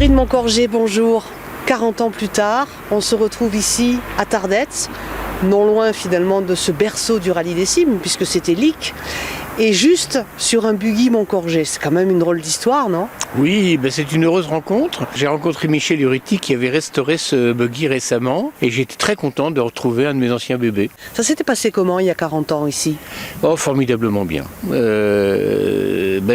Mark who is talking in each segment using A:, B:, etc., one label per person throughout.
A: Perrine Moncorgé, bonjour. 40 ans plus tard, on se retrouve ici à Tardets, non loin finalement de ce berceau du rallye des cimes, puisque c'était Lic, et juste sur un buggy Moncorgé. C'est quand même une drôle d'histoire, non?
B: Oui, c'est une heureuse rencontre. J'ai rencontré Michel Uruti qui avait restauré ce buggy récemment et j'étais très content de retrouver un de mes anciens bébés.
A: Ça s'était passé comment il y a 40 ans ici?
B: Oh, formidablement bien.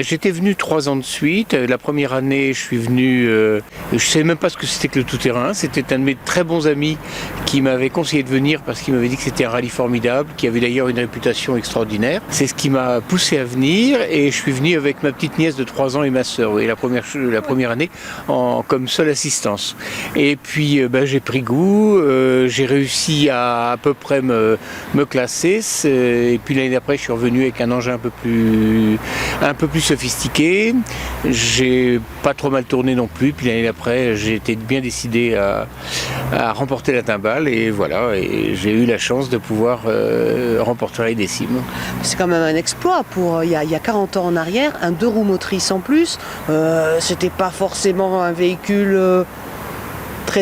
B: J'étais venu 3 ans de suite. La première année, je suis venu... je ne savais même pas ce que c'était que le tout-terrain. C'était un de mes très bons amis qui m'avait conseillé de venir parce qu'il m'avait dit que c'était un rallye formidable, qui avait d'ailleurs une réputation extraordinaire. C'est ce qui m'a poussé à venir et je suis venu avec ma petite nièce de 3 ans et ma sœur. Et la première année comme seule assistance. Et puis j'ai pris goût, j'ai réussi à peu près me classer. Et puis l'année d'après, je suis revenu avec un engin un peu plus sophistiqué. J'ai pas trop mal tourné non plus. Puis l'année d'après, j'ai été bien décidé à remporter la timbale. Et voilà, et j'ai eu la chance de pouvoir remporter la des cimes.
A: C'est quand même un exploit pour il y a 40 ans en arrière, un 2 roues motrices en plus. C'était pas forcément un véhicule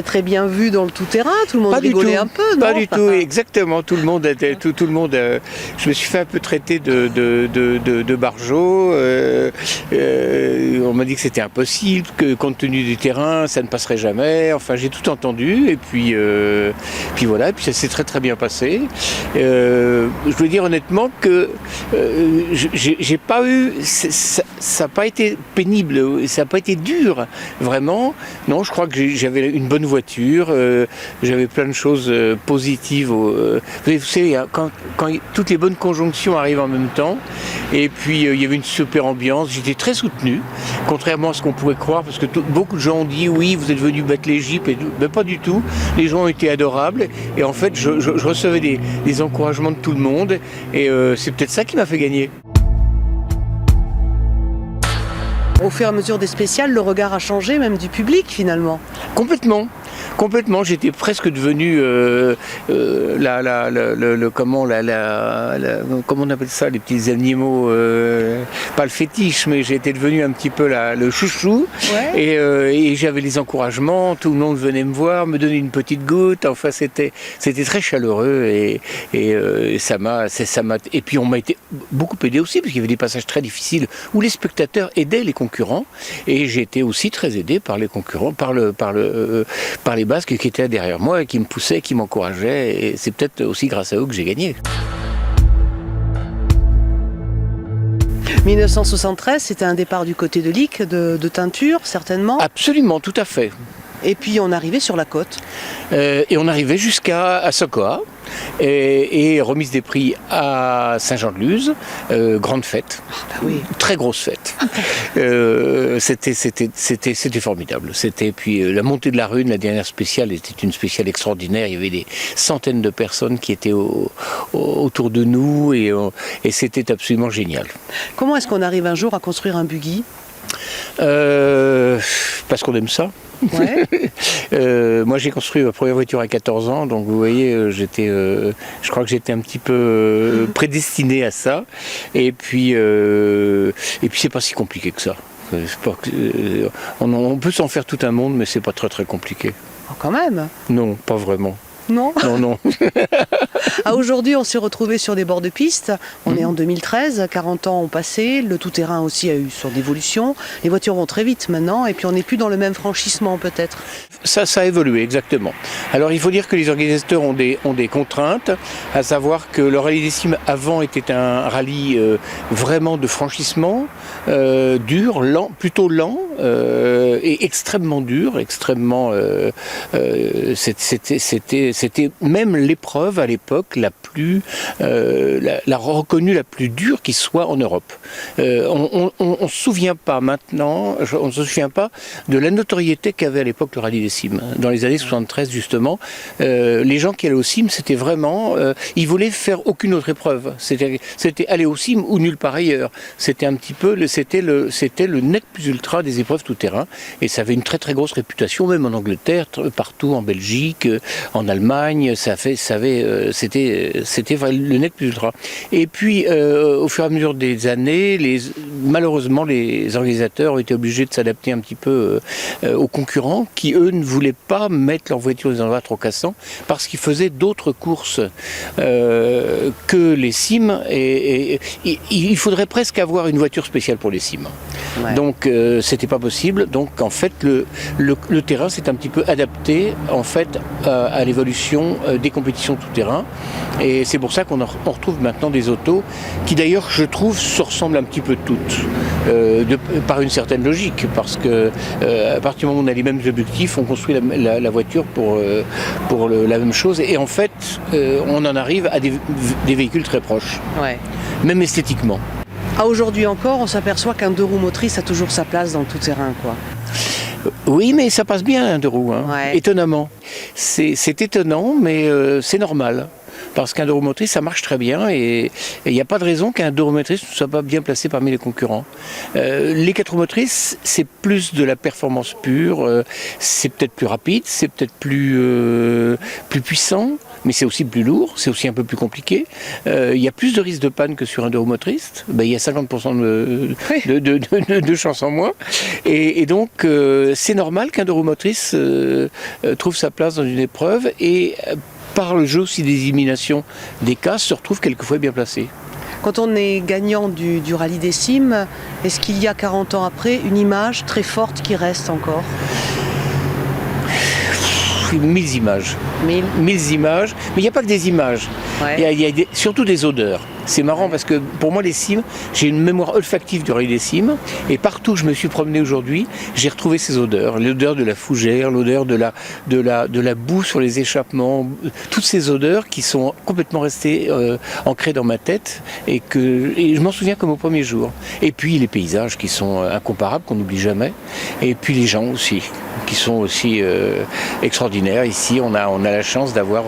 A: très bien vu dans le tout-terrain, tout le monde rigolait un peu, non?
B: Pas du tout, exactement, tout le monde, je me suis fait un peu traiter de barjot, on m'a dit que c'était impossible, que compte tenu du terrain, ça ne passerait jamais, enfin j'ai tout entendu, et puis voilà, et puis ça s'est très bien passé. Je veux dire honnêtement que j'ai pas eu, ça n'a pas été pénible, ça n'a pas été dur, vraiment, non, je crois que j'avais une bonne voiture, j'avais plein de choses positives. Vous savez, quand toutes les bonnes conjonctions arrivent en même temps, et puis il y avait une super ambiance, j'étais très soutenu, contrairement à ce qu'on pourrait croire, parce que beaucoup de gens ont dit oui, vous êtes venu battre les Jeeps, mais pas du tout, les gens ont été adorables, et en fait je recevais des encouragements de tout le monde, et c'est peut-être ça qui m'a fait gagner.
A: Au fur et à mesure des spéciales, le regard a changé, même du public finalement.
B: Complètement, j'étais presque devenu comment on appelle ça, les petits animaux, pas le fétiche, mais j'étais devenu un petit peu le chouchou, ouais. Et j'avais les encouragements, tout le monde venait me voir, me donner une petite goutte, enfin c'était très chaleureux et ça m'a et puis on m'a été beaucoup aidé aussi parce qu'il y avait des passages très difficiles où les spectateurs aidaient les concurrents et j'ai été aussi très aidé par les concurrents, par les Basques qui étaient derrière moi et qui me poussaient, qui m'encourageaient et c'est peut-être aussi grâce à eux que j'ai gagné.
A: 1973, c'était un départ du côté de Lic, de teinture certainement.
B: Absolument, tout à fait.
A: Et puis on arrivait sur la côte.
B: Et on arrivait jusqu'à Sokoa et remise des prix à Saint-Jean-de-Luz, grande fête,
A: oui.
B: Très grosse fête. C'était formidable. Puis la montée de la Rune, la dernière spéciale, était une spéciale extraordinaire. Il y avait des centaines de personnes qui étaient autour de nous et c'était absolument génial.
A: Comment est-ce qu'on arrive un jour à construire un buggy ?
B: Parce qu'on aime ça.
A: Ouais.
B: Moi j'ai construit ma première voiture à 14 ans, donc vous voyez, je crois que j'étais un petit peu prédestiné à ça. Et puis c'est pas si compliqué que ça. On peut s'en faire tout un monde, mais c'est pas très compliqué.
A: Oh, quand même.
B: Non, pas vraiment.
A: Non.
B: Non.
A: Aujourd'hui, on s'est retrouvés sur des bords de piste. On est en 2013, 40 ans ont passé. Le tout-terrain aussi a eu son évolution. Les voitures vont très vite maintenant. Et puis, on n'est plus dans le même franchissement, peut-être.
B: Ça a évolué, exactement. Alors, il faut dire que les organisateurs ont des contraintes, à savoir que le rallye des cimes avant était un rallye vraiment de franchissement, dur, lent, plutôt lent, et extrêmement dur, extrêmement... C'était même l'épreuve à l'époque la reconnue la plus dure qui soit en Europe. On ne se souvient pas maintenant, on ne se souvient pas de la notoriété qu'avait à l'époque le rallye des cimes. Dans les années 73 justement, les gens qui allaient aux cimes, c'était vraiment, ils voulaient faire aucune autre épreuve. C'était aller aux cimes ou nulle part ailleurs. C'était un petit peu, c'était le nec plus ultra des épreuves tout terrain, et ça avait une très grosse réputation, même en Angleterre, partout en Belgique, en Allemagne. Magne, c'était le nec plus ultra. Et puis, au fur et à mesure des années, malheureusement, les organisateurs ont été obligés de s'adapter un petit peu aux concurrents qui, eux, ne voulaient pas mettre leur voiture dans des endroits trop cassants parce qu'ils faisaient d'autres courses que les cimes. Et il faudrait presque avoir une voiture spéciale pour les cimes. Ouais. Donc, c'était pas possible. Donc, en fait, le terrain s'est un petit peu adapté en fait à l'évolution des compétitions tout-terrain. Et c'est pour ça qu'on retrouve maintenant des autos qui, d'ailleurs, je trouve, se ressemblent un petit peu toutes, par une certaine logique, parce que à partir du moment où on a les mêmes objectifs, on construit la voiture pour la même chose. Et en fait, on en arrive à des véhicules très proches, ouais. Même esthétiquement.
A: Aujourd'hui encore, on s'aperçoit qu'un 2 roues motrices a toujours sa place dans le tout-terrain, quoi.
B: Oui, mais ça passe bien un 2 roues, hein. Ouais. Étonnamment. C'est étonnant, mais c'est normal. Parce qu'un 2 roues motrices, ça marche très bien et il n'y a pas de raison qu'un 2 roues motrices ne soit pas bien placé parmi les concurrents. Les 4 roues motrices, c'est plus de la performance pure, c'est peut-être plus rapide, c'est peut-être plus puissant, mais c'est aussi plus lourd, c'est aussi un peu plus compliqué. Il y a plus de risques de panne que sur un 2 roues motrices. Il y a 50% de chances en moins. Et donc, c'est normal qu'un 2 roues motrices trouve sa place dans une épreuve et par le jeu aussi des éliminations des cas, se retrouve quelquefois bien placé.
A: Quand on est gagnant du rallye des cimes, est-ce qu'il y a 40 ans après une image très forte qui reste encore ?
B: 1000 images. 1000 images, mais il n'y a pas que des images. Ouais. Il y a surtout des odeurs. C'est marrant parce que pour moi les cimes, j'ai une mémoire olfactive du rallye des cimes et partout où je me suis promené aujourd'hui, j'ai retrouvé ces odeurs. L'odeur de la fougère, l'odeur de la boue sur les échappements, toutes ces odeurs qui sont complètement restées ancrées dans ma tête et je m'en souviens comme au premier jour. Et puis les paysages qui sont incomparables, qu'on n'oublie jamais. Et puis les gens aussi, qui sont aussi extraordinaires. Ici, on a la chance d'avoir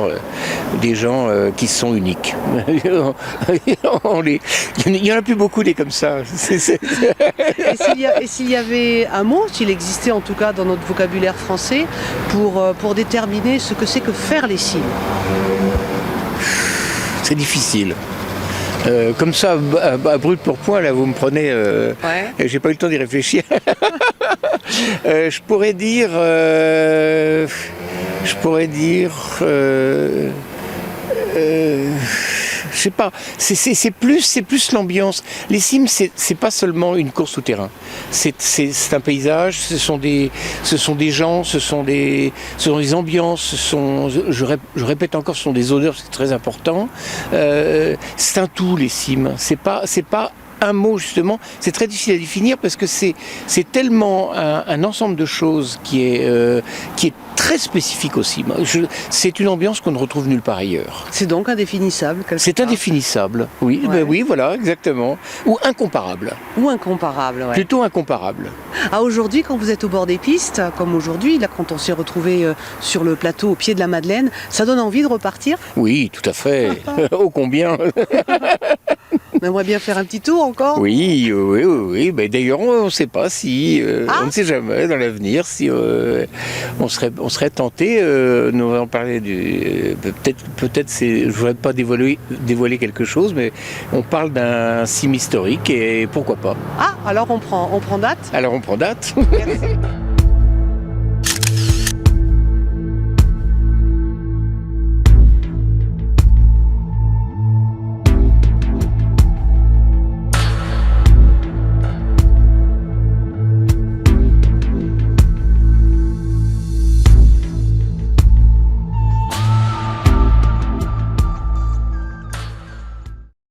B: des gens qui sont uniques. Il n'y en a plus beaucoup des comme ça.
A: Et s'il y avait un mot, s'il existait en tout cas dans notre vocabulaire français, pour déterminer ce que c'est que faire les cimes ?
B: C'est difficile. Comme ça, à brut pour point, là, vous me prenez. Ouais. J'ai pas eu le temps d'y réfléchir. Je pourrais dire. Je sais pas, c'est plus l'ambiance. Les cimes, c'est pas seulement une course souterrain. C'est un paysage, ce sont des gens, ce sont des ambiances, je répète encore, ce sont des odeurs, c'est très important. C'est un tout, les cimes. C'est pas un mot justement, c'est très difficile à définir parce que c'est tellement un ensemble de choses qui est très spécifique aussi. C'est une ambiance qu'on ne retrouve nulle part ailleurs.
A: C'est donc indéfinissable.
B: C'est indéfinissable, oui. Ouais. Oui, voilà, exactement. Ou incomparable.
A: Ou incomparable, ouais.
B: Plutôt incomparable.
A: Aujourd'hui, quand vous êtes au bord des pistes, comme aujourd'hui, là, quand on s'est retrouvé sur le plateau au pied de la Madeleine, ça donne envie de repartir ?
B: Oui, tout à fait. Ô combien.
A: On aimerait bien faire un petit tour encore ?
B: Oui. Ben, d'ailleurs, on ne sait pas si, on ne sait jamais dans l'avenir si on serait tenté. Nous allons parler peut-être je ne voudrais pas dévoiler quelque chose, mais on parle d'un cime historique et pourquoi pas.
A: Ah, alors on prend date ?
B: Alors on prend date.
A: Merci.